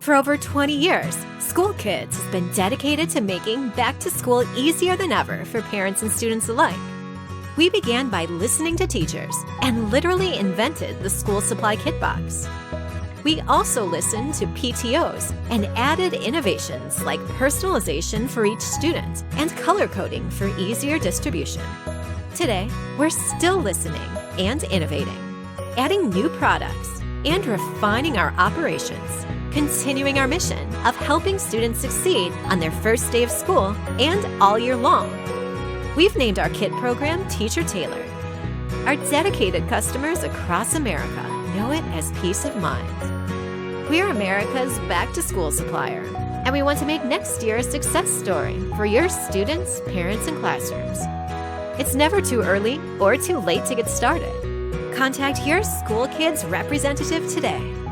For over 20 years, School Kids has been dedicated to making back to school easier than ever for parents and students alike. We began by listening to teachers and literally invented the school supply kit box. We also listened to PTOs and added innovations like personalization for each student and color coding for easier distribution. Today, we're still listening and innovating, adding new products and refining our operations, continuing our mission of helping students succeed on their first day of school and all year long. We've named our kit program Teacher Tailored. Our dedicated customers across America know it as peace of mind. We're America's back-to-school supplier, and we want to make next year a success story for your students, parents, and classrooms. It's never too early or too late to get started. Contact your School Kids representative today.